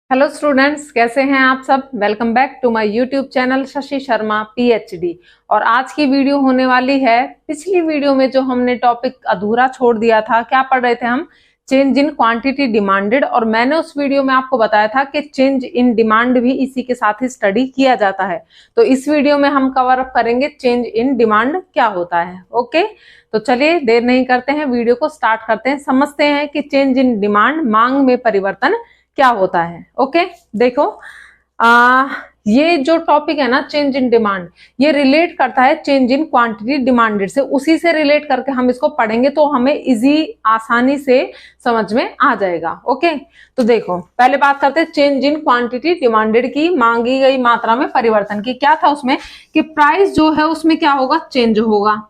Hello students, कैसे हैं आप सब। Welcome back to my YouTube channel Shashi Sharma PhD. और आज की वीडियो होने वाली है, पिछली वीडियो में जो हमने टॉपिक अधूरा छोड़ दिया था, क्या पढ़ रहे थे हम, चेंज इन क्वांटिटी डिमांडेड। और मैंने उस वीडियो में आपको बताया था कि चेंज इन डिमांड भी इसी के साथ ही स्टडी किया जाता है। तो इस वीडियो में हम कवर अप करेंगे चेंज इन डिमांड क्या होता है। ओके, तो चलिए देर नहीं करते हैं, वीडियो को स्टार्ट करते हैं। समझते हैं कि चेंज इन डिमांड, मांग में परिवर्तन क्या होता है। ओके, देखो ये जो टॉपिक है ना, चेंज इन डिमांड, ये रिलेट करता है चेंज इन क्वांटिटी डिमांडेड से। उसी से रिलेट करके हम इसको पढ़ेंगे तो हमें इजी, आसानी से समझ में आ जाएगा। ओके, तो देखो पहले बात करते हैं चेंज इन क्वांटिटी डिमांडेड की, मांगी गई मात्रा में परिवर्तन की। क्या था उसमें कि प्राइस जो है उसमें क्या होगा, चेंज होगा,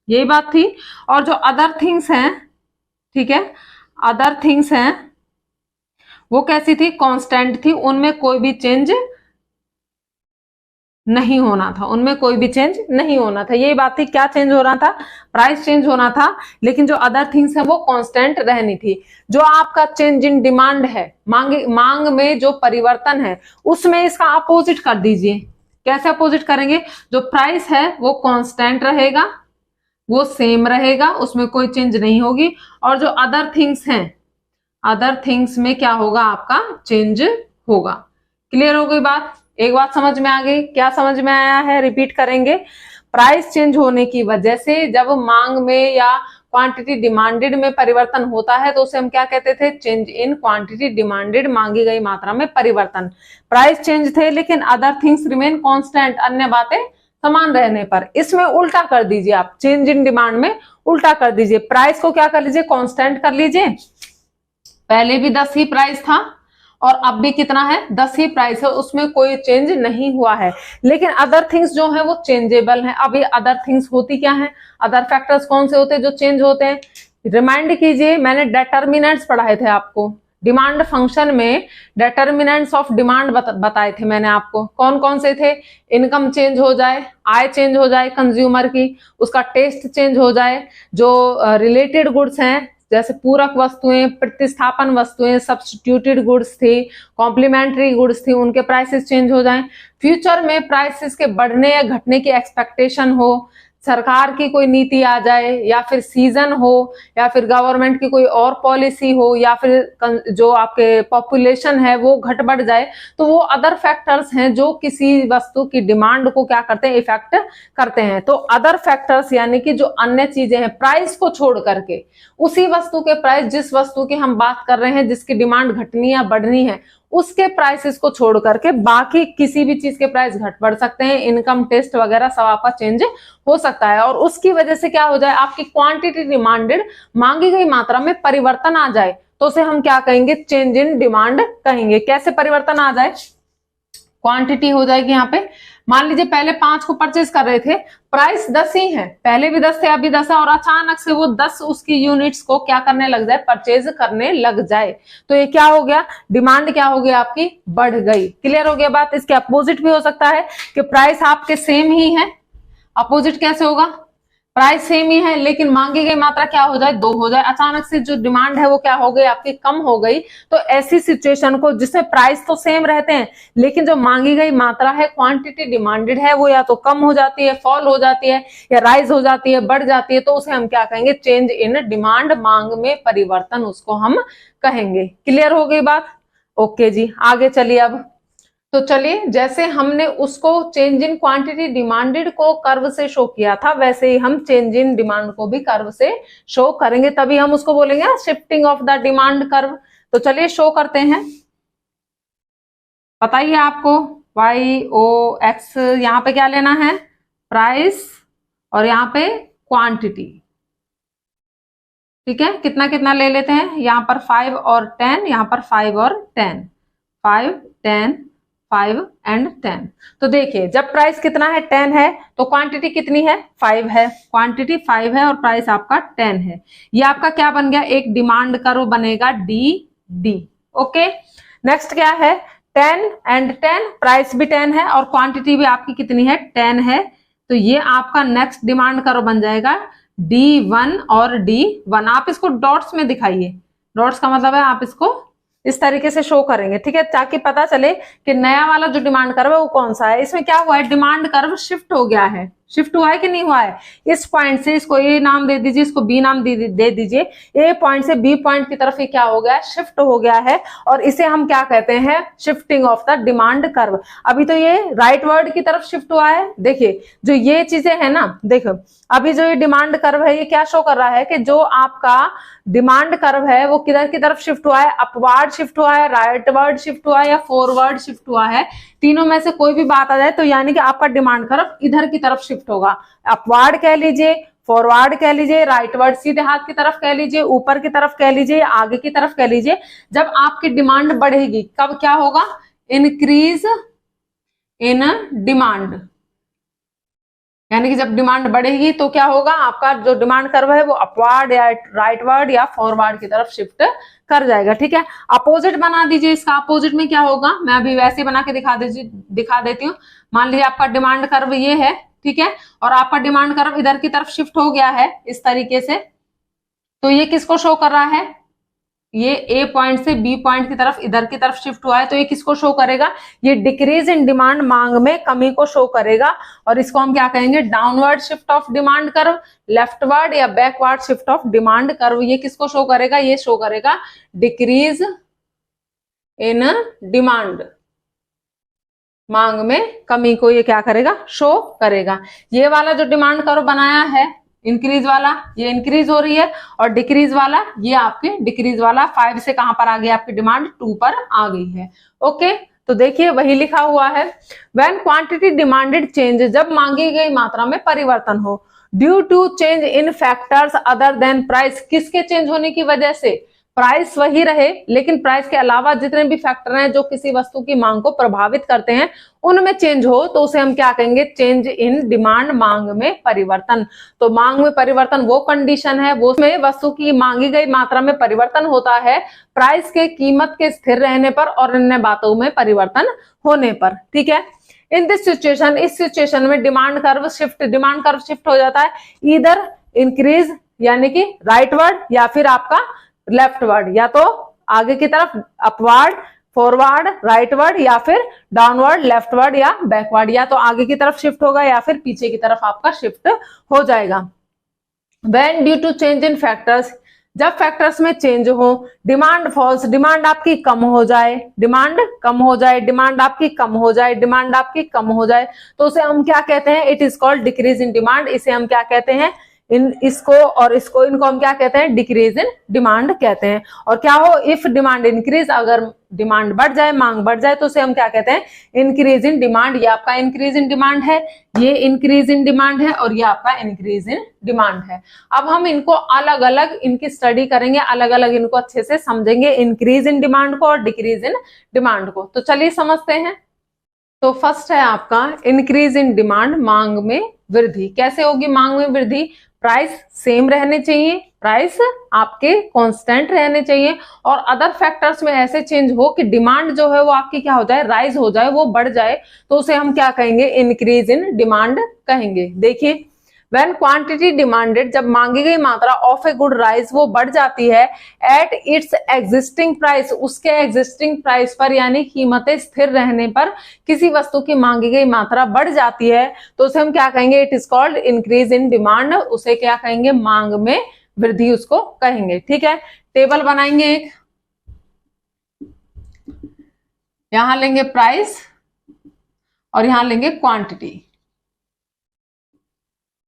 यही बात थी। और जो अदर थिंग्स हैं, ठीक है, अदर थिंग्स हैं वो कैसी थी, कांस्टेंट थी, उनमें कोई भी चेंज नहीं होना था, उनमें कोई भी चेंज नहीं होना था। यही बात थी, क्या चेंज हो रहा था, प्राइस चेंज होना था, लेकिन जो अदर थिंग्स है वो कांस्टेंट रहनी थी। जो आपका चेंज इन डिमांड है, मांग में जो परिवर्तन है, उसमें इसका अपोजिट कर दीजिए। कैसे अपोजिट करेंगे, जो प्राइस है वो कांस्टेंट रहेगा, वो सेम रहेगा, उसमें कोई चेंज नहीं होगी। और जो अदर थिंग्स हैं, अदर थिंग्स में क्या होगा, आपका चेंज होगा। क्लियर हो गई बात, एक बात समझ में आ गई। क्या समझ में आया है, रिपीट करेंगे। प्राइस चेंज होने की वजह से जब मांग में या क्वांटिटी डिमांडेड में परिवर्तन होता है तो उसे हम क्या कहते थे, चेंज इन क्वांटिटी डिमांडेड, मांगी गई मात्रा में परिवर्तन। प्राइस चेंज थे लेकिन अदर थिंग्स रिमेन कांस्टेंट, अन्य बातें समान रहने पर। इसमें उल्टा कर दीजिए आप, चेंज इन डिमांड में उल्टा कर दीजिए। प्राइस को क्या कर लीजिए, कांस्टेंट कर लीजिए। पहले भी 10 ही प्राइस था और अब भी कितना है, 10 ही प्राइस है, उसमें कोई चेंज नहीं हुआ है। लेकिन अदर थिंग्स जो है वो चेंजेबल है। अब ये अदर थिंग्स होती क्या है, अदर फैक्टर्स कौन से होते हैं जो चेंज होते हैं। रिमाइंड कीजिए, मैंने डिटर्मिनेंट्स पढ़ाए थे आपको, डिमांड फंक्शन में डिटर्मिनेंट्स ऑफ डिमांड बताए थे मैंने आपको। कौन कौन से थे, इनकम चेंज हो जाए, आय चेंज हो जाए कंज्यूमर की, उसका टेस्ट चेंज हो जाए, जो रिलेटेड गुड्स हैं जैसे पूरक वस्तुएं, प्रतिस्थापन वस्तुएं, सब्स्टिट्यूटेड गुड्स थी, कॉम्प्लीमेंट्री गुड्स थी, उनके प्राइसेस चेंज हो जाएं। फ्यूचर में प्राइसेस के बढ़ने या घटने की एक्सपेक्टेशन हो, सरकार की कोई नीति आ जाए, या फिर सीजन हो, या फिर गवर्नमेंट की कोई और पॉलिसी हो, या फिर जो आपके पॉपुलेशन है वो घट बढ़ जाए, तो वो अदर फैक्टर्स हैं जो किसी वस्तु की डिमांड को क्या करते हैं, इफेक्ट करते हैं। तो अदर फैक्टर्स यानी कि जो अन्य चीजें हैं, प्राइस को छोड़ करके, उसी वस्तु के प्राइस, जिस वस्तु की हम बात कर रहे हैं जिसकी डिमांड घटनी या बढ़नी है, उसके प्राइसेस को छोड़ करके बाकी किसी भी चीज के प्राइस घट बढ़ सकते हैं। इनकम, टेस्ट वगैरह सब आपका चेंज हो सकता है। और उसकी वजह से क्या हो जाए, आपकी क्वांटिटी डिमांडेड, मांगी गई मात्रा में परिवर्तन आ जाए, तो उसे हम क्या कहेंगे, चेंज इन डिमांड कहेंगे। कैसे परिवर्तन आ जाए, क्वांटिटी हो जाएगी यहाँ पे, मान लीजिए पहले 5 को परचेज कर रहे थे, प्राइस 10 ही है, पहले भी 10 थे अभी 10 है, और अचानक से वो 10 उसकी यूनिट्स को क्या करने लग जाए, परचेज करने लग जाए, तो ये क्या हो गया, डिमांड क्या हो गई, आपकी बढ़ गई। क्लियर हो गया बात। इसके अपोजिट भी हो सकता है कि प्राइस आपके सेम ही है। अपोजिट कैसे होगा, प्राइस सेम ही है लेकिन मांगी गई मात्रा क्या हो जाए, 2 हो जाए, अचानक से जो डिमांड है वो क्या हो गई, आपकी कम हो गई। तो ऐसी सिचुएशन को, जिसमें प्राइस तो सेम रहते हैं लेकिन जो मांगी गई मात्रा है, क्वांटिटी डिमांडेड है, वो या तो कम हो जाती है, फॉल हो जाती है, या राइज हो जाती है, बढ़ जाती है, तो उसे हम क्या कहेंगे, चेंज इन डिमांड, मांग में परिवर्तन उसको हम कहेंगे। क्लियर हो गई बात। ओके जी, आगे चलिए। अब तो चलिए, जैसे हमने उसको चेंज इन क्वांटिटी डिमांडेड को कर्व से शो किया था, वैसे ही हम चेंज इन डिमांड को भी कर्व से शो करेंगे, तभी हम उसको बोलेंगे shifting of the demand curve. तो चलिए शो करते हैं। बताइए आपको, वाई ओ एक्स, यहाँ पे क्या लेना है, प्राइस, और यहाँ पे क्वांटिटी। ठीक है, कितना कितना ले लेते हैं, यहाँ पर 5 और 10, यहाँ पर 5 और 10, 5, 10, 5 एंड 10। तो देखिए, जब प्राइस कितना है, 10 है, तो क्वांटिटी कितनी है, 5 है, क्वांटिटी 5 है और प्राइस आपका 10 है। ये आपका क्या बन गया, एक डिमांड कर्व बनेगा, डी डी। ओके, नेक्स्ट क्या है, 10 एंड 10, प्राइस भी 10 है और क्वांटिटी भी आपकी कितनी है, 10 है। तो ये आपका नेक्स्ट डिमांड कर्व बन जाएगा D1 और D1। आप इसको डॉट्स में दिखाइए, डॉट्स का मतलब है आप इसको इस तरीके से शो करेंगे, ठीक है, ताकि पता चले कि नया वाला जो डिमांड कर्व है वो कौन सा है। इसमें क्या हुआ है, डिमांड कर्व शिफ्ट हो गया है, शिफ्ट हुआ है कि नहीं हुआ है। इस पॉइंट से इसको ए नाम दे दीजिए, इसको बी नाम दे दीजिए। ए पॉइंट से बी पॉइंट की तरफ ये क्या हो गया है, शिफ्ट हो गया है, और इसे हम क्या कहते हैं, shifting of the demand curve. अभी तो ये राइट वर्ड की तरफ शिफ्ट हुआ है। देखिए जो ये चीजें है ना, देखो अभी जो ये डिमांड कर्व है ये क्या शो कर रहा है कि जो आपका डिमांड कर्व है वो किधर की तरफ शिफ्ट हुआ है, अपवर्ड शिफ्ट हुआ है, राइटवर्ड शिफ्ट हुआ है या फॉरवर्ड शिफ्ट हुआ है। तीनों में से कोई भी बात आ जाए तो यानी कि आपका डिमांड कर्व इधर की तरफ शिफ्ट होगा। अपवर्ड कह लीजिए, फॉरवर्ड कह लीजिए, राइटवर्ड सीधे हाथ की तरफ कह लीजिए, ऊपर की तरफ कह लीजिए, आगे की तरफ कह लीजिए। जब आपकी डिमांड बढ़ेगी कब क्या होगा, इंक्रीज इन डिमांड, यानी कि जब डिमांड बढ़ेगी तो क्या होगा, आपका जो डिमांड कर्व है वो अपवर्ड या राइटवर्ड या फॉरवर्ड की तरफ शिफ्ट कर जाएगा, ठीक है। अपोजिट बना दीजिए इसका, अपोजिट में क्या होगा, मैं अभी वैसे बना के दिखा देती हूँ। मान लीजिए आपका डिमांड कर्व ये है, ठीक है, और आपका डिमांड कर्व इधर की तरफ शिफ्ट हो गया है इस तरीके से, तो ये किसको शो कर रहा है, ये ए पॉइंट से बी पॉइंट की तरफ इधर की तरफ शिफ्ट हुआ है, तो ये किसको शो करेगा, ये डिक्रीज इन डिमांड, मांग में कमी को शो करेगा। और इसको हम क्या कहेंगे, downward shift of demand curve, leftward या backward shift of demand curve. ये किसको शो करेगा, ये शो करेगा डिक्रीज इन डिमांड, मांग में कमी को ये क्या करेगा, शो करेगा। ये वाला जो डिमांड कर्व बनाया है इंक्रीज वाला, ये इंक्रीज हो रही है, और डिक्रीज वाला ये आपके डिक्रीज वाला 5 से कहां पर आ गई, आपकी डिमांड 2 पर आ गई है। ओके, तो देखिए वही लिखा हुआ है, व्हेन क्वांटिटी डिमांडेड चेंज, जब मांगी गई मात्रा में परिवर्तन हो, due to change in factors other than price, किसके चेंज होने की वजह से, प्राइस वही रहे लेकिन प्राइस के अलावा जितने भी फैक्टर हैं जो किसी वस्तु की मांग को प्रभावित करते हैं उनमें चेंज हो, तो उसे हम क्या कहेंगे, चेंज इन डिमांड, मांग में परिवर्तन। तो मांग में परिवर्तन वो कंडीशन है वो में वस्तु की मांगी गई मात्रा में परिवर्तन होता है प्राइस के, कीमत के स्थिर रहने पर और अन्य बातों में परिवर्तन होने पर, ठीक है। इन दिस सिचुएशन, इस सिचुएशन में डिमांड कर्व शिफ्ट हो जाता है, इधर इंक्रीज यानी कि राइटवर्ड या फिर आपका लेफ्टवर्ड, या तो आगे की तरफ अपवर्ड, फॉरवर्ड, राइटवर्ड या फिर डाउनवर्ड, लेफ्टवर्ड या बैकवर्ड, या तो आगे की तरफ शिफ्ट होगा या फिर पीछे की तरफ आपका शिफ्ट हो जाएगा। When due to change in factors, जब फैक्टर्स में चेंज हो, डिमांड फॉल्स, डिमांड आपकी कम हो जाए, डिमांड कम हो जाए, डिमांड आपकी कम हो जाए, डिमांड आपकी कम हो जाए, तो उसे हम क्या कहते हैं, it is called decrease in demand. इसे हम क्या कहते हैं, इसको और इसको, इनको हम क्या कहते हैं, डिक्रीज इन डिमांड कहते हैं। और क्या हो, इफ डिमांड इंक्रीज, अगर डिमांड बढ़ जाए, मांग बढ़ जाए, तो उसे हम क्या कहते हैं, इंक्रीज इन डिमांड। ये आपका इंक्रीज इन डिमांड है, ये इंक्रीज इन डिमांड है और ये आपका इंक्रीज इन डिमांड है। अब हम इनको अलग अलग इनकी स्टडी करेंगे, अलग अलग इनको अच्छे से समझेंगे, इंक्रीज इन डिमांड को और डिक्रीज इन डिमांड को। तो चलिए समझते हैं। तो फर्स्ट है आपका इंक्रीज इन डिमांड, मांग में वृद्धि। कैसे होगी मांग में वृद्धि, प्राइस सेम रहने चाहिए, प्राइस आपके कांस्टेंट रहने चाहिए, और अदर फैक्टर्स में ऐसे चेंज हो कि डिमांड जो है वो आपकी क्या हो जाए, राइज हो जाए, वो बढ़ जाए, तो उसे हम क्या कहेंगे, इंक्रीज इन डिमांड कहेंगे। देखिए व्हेन क्वांटिटी डिमांडेड, जब मांगी गई मात्रा ऑफ ए गुड राइज, वो बढ़ जाती है एट इट्स एग्जिस्टिंग प्राइस, उसके एग्जिस्टिंग प्राइस पर, यानी कीमतें स्थिर रहने पर किसी वस्तु की मांगी गई मात्रा बढ़ जाती है, तो उसे हम क्या कहेंगे, it is called increase in demand. उसे क्या कहेंगे, मांग में वृद्धि उसको कहेंगे, ठीक है। टेबल बनाएंगे एक, यहां लेंगे प्राइस और यहां लेंगे क्वांटिटी।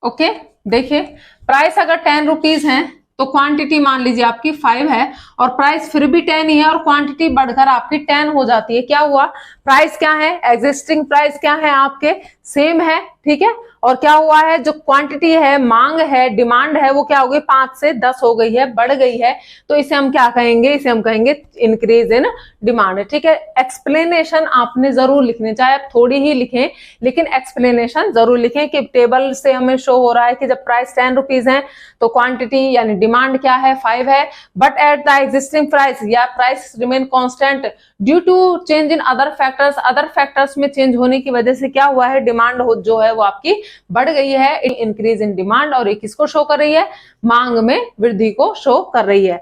ओके, देखिए प्राइस अगर 10 रुपीज है तो क्वांटिटी मान लीजिए आपकी 5 है, और प्राइस फिर भी 10 ही है और क्वांटिटी बढ़कर आपकी 10 हो जाती है। क्या हुआ, प्राइस क्या है, एग्जिस्टिंग प्राइस क्या है आपके, सेम है, ठीक है, और क्या हुआ है, जो क्वांटिटी है, मांग है, डिमांड है, वो क्या हो गई, 5 से 10 हो गई है, बढ़ गई है, तो इसे हम क्या कहेंगे, इसे हम कहेंगे इंक्रीज इन डिमांड, ठीक है। एक्सप्लेनेशन आपने जरूर लिखने, चाहे आप थोड़ी ही लिखें लेकिन एक्सप्लेनेशन जरूर लिखें कि टेबल से हमें शो हो रहा है कि जब प्राइस 10 रुपीज है तो क्वांटिटी यानी डिमांड क्या है, 5 है, but at the existing price, या price remain constant due to change in other factors, other factors में चेंज होने की वजह से क्या हुआ है, डिमांड जो है वो आपकी बढ़ गई है, इंक्रीज इन डिमांड, और ये किसको शो कर रही है, मांग में वृद्धि को शो कर रही है।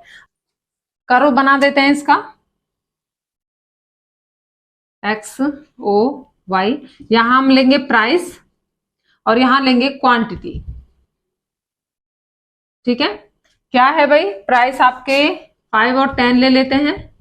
कर्व बना देते हैं इसका, एक्स ओ वाई, यहां हम लेंगे प्राइस और यहां लेंगे क्वांटिटी। ठीक है, क्या है भाई, प्राइस आपके 5 और 10 ले लेते हैं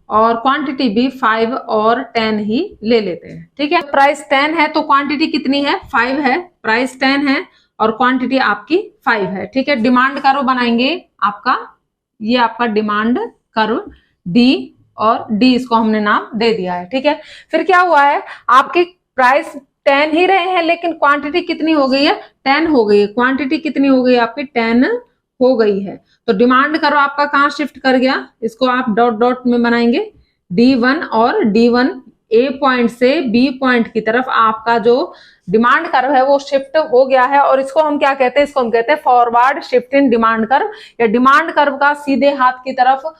और क्वांटिटी भी 5 और 10 ही ले लेते हैं। ठीक है, प्राइस 10 है तो क्वांटिटी कितनी है, 5 है। प्राइस 10 है और क्वांटिटी आपकी 5 है। ठीक है, डिमांड कर्व बनाएंगे आपका, ये आपका डिमांड कर्व डी, और डी इसको हमने नाम दे दिया है। ठीक है, फिर क्या हुआ है, आपकी प्राइस 10 ही रहे हैं लेकिन क्वांटिटी कितनी हो गई है, 10 हो गई है। क्वांटिटी कितनी हो गई है आपकी, 10 हो गई है। तो डिमांड करो आपका कहां शिफ्ट कर गया, इसको आप डॉट डॉट में बनाएंगे, D1 और D1 ए पॉइंट से बी पॉइंट की तरफ आपका जो डिमांड कर्व है वो शिफ्ट हो गया है। और इसको हम क्या कहते हैं, इसको हम कहते हैं forward shift in demand curve, या डिमांड कर्व का सीधे हाथ की तरफ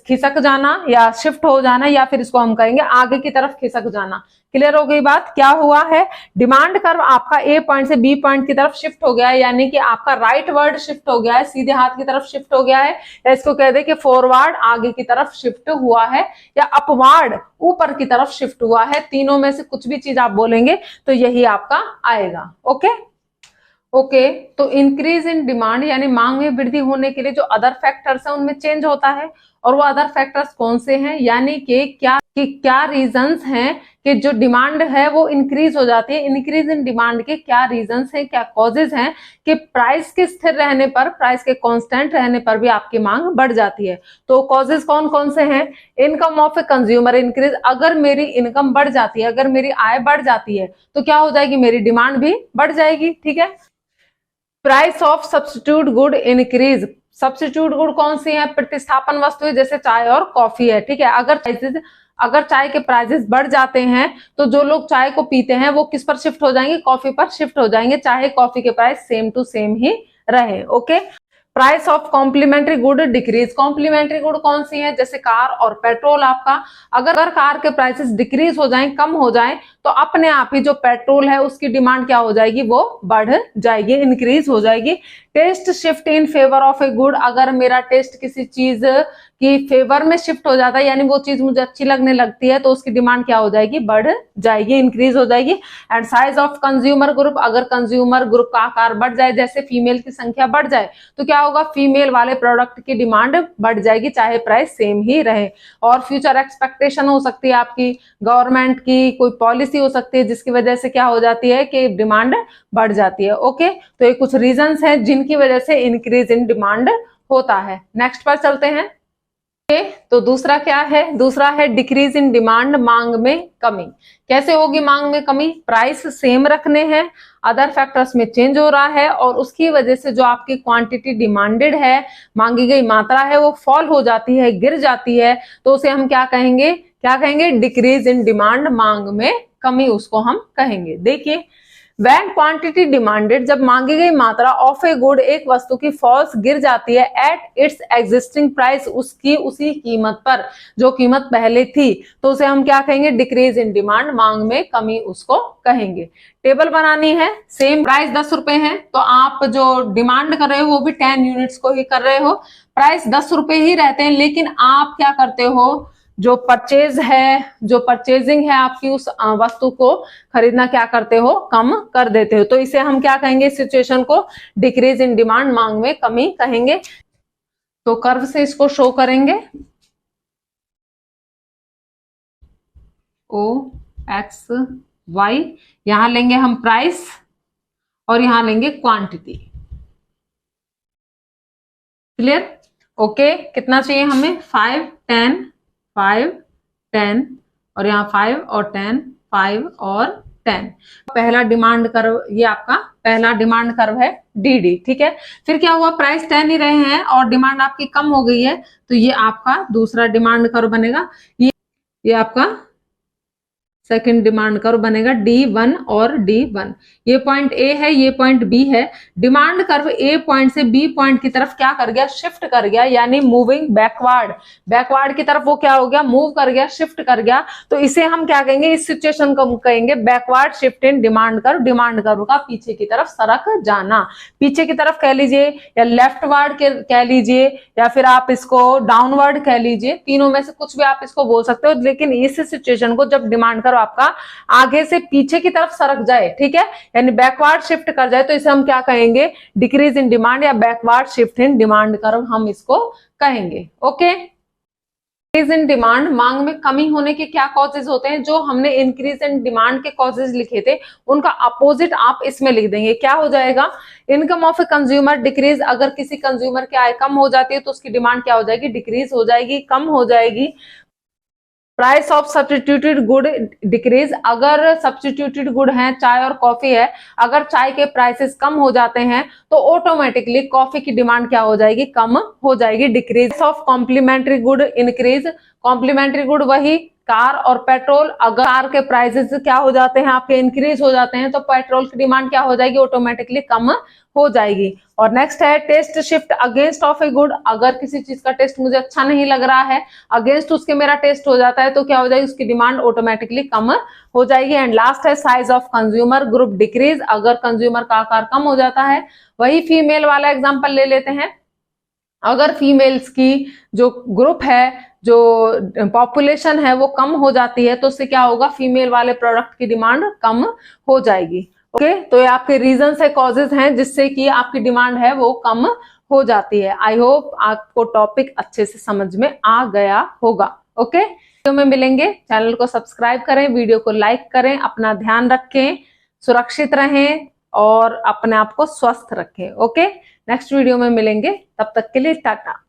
खिसक जाना या शिफ्ट हो जाना, या फिर इसको हम कहेंगे आगे की तरफ खिसक जाना। क्लियर हो गई बात, क्या हुआ है, डिमांड कर्व आपका ए पॉइंट से बी पॉइंट की तरफ शिफ्ट हो गया है, यानी कि आपका राइट वर्ड शिफ्ट हो गया है, सीधे हाथ की तरफ शिफ्ट हो गया है, या इसको कह दे कि फॉरवर्ड आगे की तरफ शिफ्ट हुआ है, या अपवार्ड ऊपर की तरफ शिफ्ट हुआ है। तीनों में से कुछ भी चीज आप बोलेंगे तो यही आपका आएगा। ओके, तो इंक्रीज इन डिमांड यानी मांग में वृद्धि होने के लिए जो अदर फैक्टर्स है उनमें चेंज होता है। और वो अदर फैक्टर्स कौन से हैं, यानी कि क्या रीजंस हैं कि जो डिमांड है वो इंक्रीज हो जाती है। इंक्रीज इन डिमांड के क्या रीजंस हैं, क्या कॉजेज हैं कि प्राइस के स्थिर रहने पर, प्राइस के कांस्टेंट रहने पर भी आपकी मांग बढ़ जाती है। तो कॉजेज कौन कौन से हैं, income of a consumer increase, अगर मेरी इनकम बढ़ जाती है, अगर मेरी आय बढ़ जाती है तो क्या हो जाएगी, मेरी डिमांड भी बढ़ जाएगी। ठीक है, price of substitute good increase, substitute good कौन सी है, प्रतिस्थापन वस्तुएं जैसे चाय और कॉफी है। ठीक है, अगर चाय के प्राइसेस बढ़ जाते हैं तो जो लोग चाय को पीते हैं वो किस पर शिफ्ट हो जाएंगे, कॉफी पर शिफ्ट हो जाएंगे, चाहे कॉफी के प्राइस सेम टू सेम ही रहे। Okay, price of complementary good decrease, complementary good कौन सी है, जैसे कार और पेट्रोल। आपका अगर कार के प्राइसेस डिक्रीज हो जाएं, कम हो जाएं, तो अपने आप ही जो पेट्रोल है उसकी डिमांड क्या हो जाएगी, वो बढ़ जाएगी, इंक्रीज हो जाएगी। Taste shift in favour of a good, अगर मेरा टेस्ट किसी चीज की फेवर में शिफ्ट हो जाता है, यानी वो चीज मुझे अच्छी लगने लगती है, तो उसकी डिमांड क्या हो जाएगी, बढ़ जाएगी, इंक्रीज हो जाएगी। And size of consumer group, अगर कंज्यूमर ग्रुप का आकार बढ़ जाए, जैसे फीमेल की संख्या बढ़ जाए, तो क्या होगा, फीमेल वाले प्रोडक्ट की डिमांड बढ़ जाएगी, चाहे प्राइस सेम ही रहे। और फ्यूचर एक्सपेक्टेशन हो सकती है आपकी, गवर्नमेंट की कोई पॉलिसी हो सकती है जिसकी वजह से क्या हो जाती है कि डिमांड बढ़ जाती है। ओके, तो ये कुछ रीजंस हैं जिनकी वजह से इंक्रीज इन डिमांड होता है। नेक्स्ट पर चलते हैं। तो दूसरा क्या है, दूसरा है डिक्रीज इन डिमांड, मांग में कमी। कैसे होगी मांग में कमी, प्राइस सेम रखने हैं, अदर फैक्टर्स में चेंज हो रहा है और उसकी वजह से जो आपकी क्वांटिटी डिमांडेड है, मांगी गई मात्रा है, वो फॉल हो जाती है, गिर जाती है, तो उसे हम क्या कहेंगे, डिक्रीज इन डिमांड, मांग में कमी उसको हम कहेंगे। देखिए, वैन क्वांटिटी डिमांडेड, जब मांगी गई मात्रा ऑफ ए गुड, एक वस्तु की फॉल्स गिर जाती है, एट इट्स एग्जिस्टिंग प्राइस, उसकी उसी कीमत पर जो कीमत पहले थी, तो उसे हम क्या कहेंगे, डिक्रीज इन डिमांड, मांग में कमी उसको कहेंगे। टेबल बनानी है, सेम प्राइस 10 रुपए है तो आप जो डिमांड कर रहे हो वो भी 10 यूनिट्स को ही कर रहे हो, प्राइस 10 रुपए ही रहते हैं, लेकिन आप क्या करते हो, जो परचेजिंग है आपकी उस वस्तु को खरीदना क्या करते हो, कम कर देते हो। तो इसे हम क्या कहेंगे, इस सिचुएशन को डिक्रीज इन डिमांड, मांग में कमी कहेंगे। तो कर्व से इसको शो करेंगे, OXY, यहां लेंगे हम प्राइस और यहां लेंगे क्वांटिटी। क्लियर, ओके, कितना चाहिए हमें, 5, 10, 5, 10 और यहाँ 5 और 10, 5 और 10। पहला डिमांड कर्व, ये आपका पहला डिमांड कर्व है DD। ठीक है, फिर क्या हुआ, प्राइस 10 ही रहे हैं और डिमांड आपकी कम हो गई है, तो ये आपका दूसरा डिमांड कर्व बनेगा। ये आपका सेकंड डिमांड कर्व बनेगा D1 और D1। ये पॉइंट A है, ये पॉइंट B है। डिमांड कर्व A पॉइंट से B पॉइंट की तरफ क्या कर गया, शिफ्ट कर गया, यानी मूविंग बैकवर्ड। बैकवर्ड की तरफ वो क्या हो गया, मूव कर गया, शिफ्ट कर गया। तो इसे हम क्या कहेंगे, इस सिचुएशन को कहेंगे backward shift in demand curve. Demand curve का पीछे की तरफ सरक जाना, पीछे की तरफ कह लीजिए या लेफ्टवर्ड कह लीजिए या फिर आप इसको डाउनवर्ड कह लीजिए, तीनों में से कुछ भी आप इसको बोल सकते हो। लेकिन इस सिचुएशन को जब डिमांड कर्व आपका आगे से पीछे की तरफ सरक जाए, ठीक है, यानी बैकवर्ड शिफ्ट कर जाए, तो इसे हम क्या कहेंगे, डिक्रीज इन डिमांड या backward shift in demand curve हम इसको कहेंगे। ओके, इंक्रीज इन डिमांड, मांग में कमी होने के क्या कॉजेज होते हैं, जो हमने इंक्रीज इन डिमांड के कॉजेज लिखे थे उनका अपोजिट आप इसमें लिख देंगे। क्या हो जाएगा, income of a consumer decrease, अगर किसी कंज्यूमर की आय कम हो जाती है तो उसकी डिमांड क्या हो जाएगी, डिक्रीज हो जाएगी, कम हो जाएगी। Price of substituted good decrease, अगर सब्स्टिट्यूटेड गुड है, चाय और कॉफी है, अगर चाय के प्राइसेस कम हो जाते हैं तो ऑटोमेटिकली कॉफी की डिमांड क्या हो जाएगी, कम हो जाएगी, decrease. Of complementary good increase, complementary good वही कार और पेट्रोल, अगर कार के प्राइसेस क्या हो जाते हैं आपके, इंक्रीज हो जाते हैं, तो पेट्रोल की डिमांड क्या हो जाएगी, ऑटोमेटिकली कम हो जाएगी। और नेक्स्ट है taste shift against of a good, अगर किसी चीज का टेस्ट मुझे अच्छा नहीं लग रहा है, अगेंस्ट उसके मेरा टेस्ट हो जाता है, तो क्या हो जाएगी, उसकी डिमांड ऑटोमेटिकली कम हो जाएगी। एंड लास्ट है size of consumer group decrease, अगर कंज्यूमर का आकार कम हो जाता है, वही फीमेल वाला एग्जांपल ले लेते हैं, अगर फीमेल्स की जो ग्रुप है, जो पॉपुलेशन है वो कम हो जाती है, तो उससे क्या होगा, फीमेल वाले प्रोडक्ट की डिमांड कम हो जाएगी। ओके, तो ये आपके रीजंस है, कॉजेज हैं जिससे कि आपकी डिमांड है वो कम हो जाती है। आई होप आपको टॉपिक अच्छे से समझ में आ गया होगा। ओके, वीडियो में मिलेंगे, चैनल को सब्सक्राइब करें, वीडियो को लाइक करें, अपना ध्यान रखें, सुरक्षित रहें और अपने आप को स्वस्थ रखें। ओके, नेक्स्ट वीडियो में मिलेंगे, तब तक के लिए टाटा।